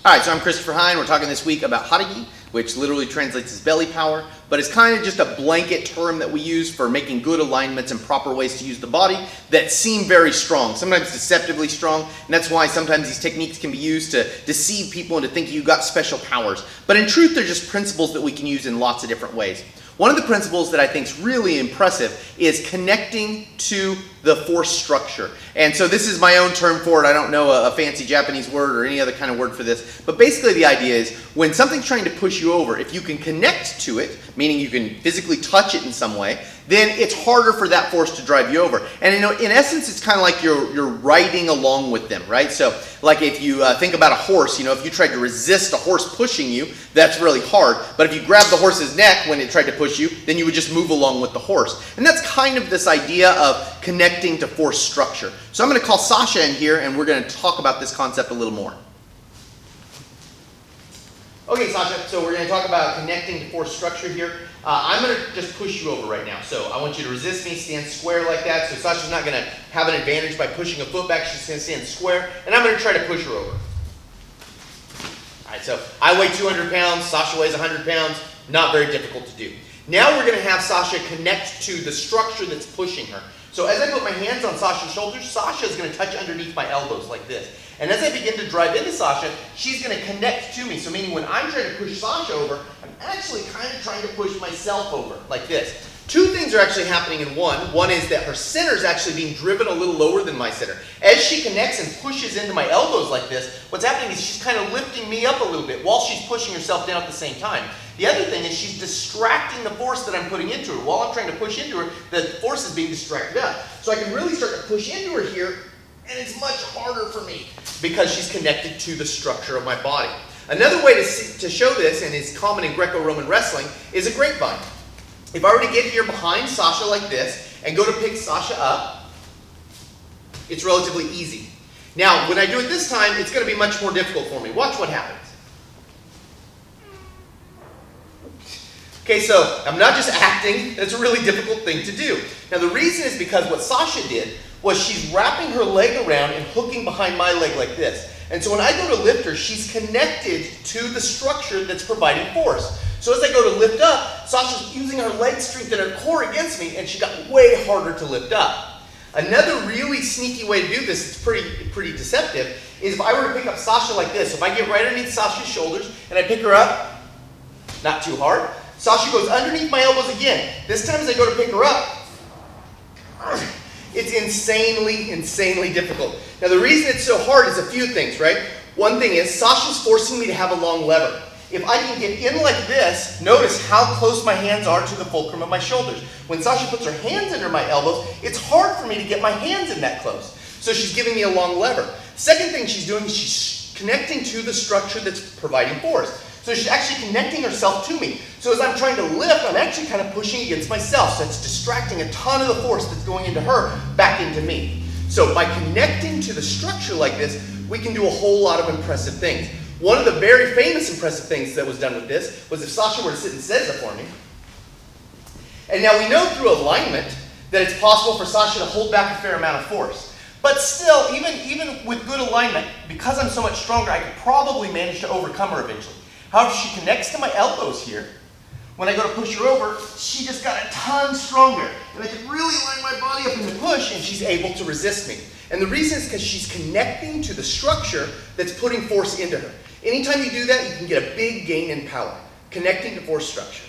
All right, so I'm Christopher Hine. We're talking this week about Haragi, which literally translates as belly power, but it's kind of just a blanket term that we use for making good alignments and proper ways to use the body that seem very strong, sometimes deceptively strong, and that's why sometimes these techniques can be used to deceive people into thinking you got special powers. But in truth, they're just principles that we can use in lots of different ways. One of the principles that I think is really impressive is connecting to the force structure. And so this is my own term for it. I don't know a fancy Japanese word or any other kind of word for this. But basically the idea is when something's trying to push you over, if you can connect to it, meaning you can physically touch it in some way, then it's harder for that force to drive you over. And in essence, it's kind of like you're riding along with them, right? So like if you think about a horse, if you tried to resist a horse pushing you, that's really hard. But if you grab the horse's neck when it tried to push you, then you would just move along with the horse. And that's kind of this idea of connecting to force structure. So I'm going to call Sasha in here and we're going to talk about this concept a little more. Okay, Sasha, so we're going to talk about connecting to force structure here. I'm going to just push you over right now. So I want you to resist me, stand square like that. So Sasha's not going to have an advantage by pushing a foot back. She's going to stand square, and I'm going to try to push her over. All right, so I weigh 200 pounds. Sasha weighs 100 pounds. Not very difficult to do. Now we're going to have Sasha connect to the structure that's pushing her. So as I put my hands on Sasha's shoulders, Sasha is going to touch underneath my elbows like this. And as I begin to drive into Sasha, she's going to connect to me. So meaning when I'm trying to push Sasha over, I'm actually kind of trying to push myself over like this. Two things are actually happening in one. One is that her center is actually being driven a little lower than my center. As she connects and pushes into my elbows like this, what's happening is she's kind of lifting me up a little bit while she's pushing herself down at the same time. The other thing is she's distracting the force that I'm putting into her. While I'm trying to push into her, the force is being distracted up. So I can really start to push into her here, and it's much harder for me because she's connected to the structure of my body. Another way to show this, and is common in Greco-Roman wrestling, is a grapevine. If I were to get here behind Sasha like this and go to pick Sasha up, it's relatively easy. Now, when I do it this time, it's going to be much more difficult for me. Watch what happens. Okay, so I'm not just acting. That's a really difficult thing to do. Now, the reason is because what Sasha did was she's wrapping her leg around and hooking behind my leg like this. And so when I go to lift her, she's connected to the structure that's providing force. So as I go to lift up, Sasha's using her leg strength and her core against me, and she got way harder to lift up. Another really sneaky way to do this, it's pretty deceptive, is if I were to pick up Sasha like this. So if I get right underneath Sasha's shoulders and I pick her up, not too hard, Sasha goes underneath my elbows again. This time as I go to pick her up, it's insanely difficult. Now the reason it's so hard is a few things, right? One thing is Sasha's forcing me to have a long lever. If I can get in like this, notice how close my hands are to the fulcrum of my shoulders. When Sasha puts her hands under my elbows, it's hard for me to get my hands in that close. So she's giving me a long lever. Second thing she's doing is she's connecting to the structure that's providing force. So she's actually connecting herself to me. So as I'm trying to lift, I'm actually kind of pushing against myself. So it's distracting a ton of the force that's going into her back into me. So by connecting to the structure like this, we can do a whole lot of impressive things. One of the very famous impressive things that was done with this was if Sasha were to sit in seiza for me. And now we know through alignment that it's possible for Sasha to hold back a fair amount of force. But still, even with good alignment, because I'm so much stronger, I could probably manage to overcome her eventually. However, she connects to my elbows here. When I go to push her over, she just got a ton stronger. And I can really line my body up in the push, and she's able to resist me. And the reason is because she's connecting to the structure that's putting force into her. Anytime you do that, you can get a big gain in power, connecting to force structure.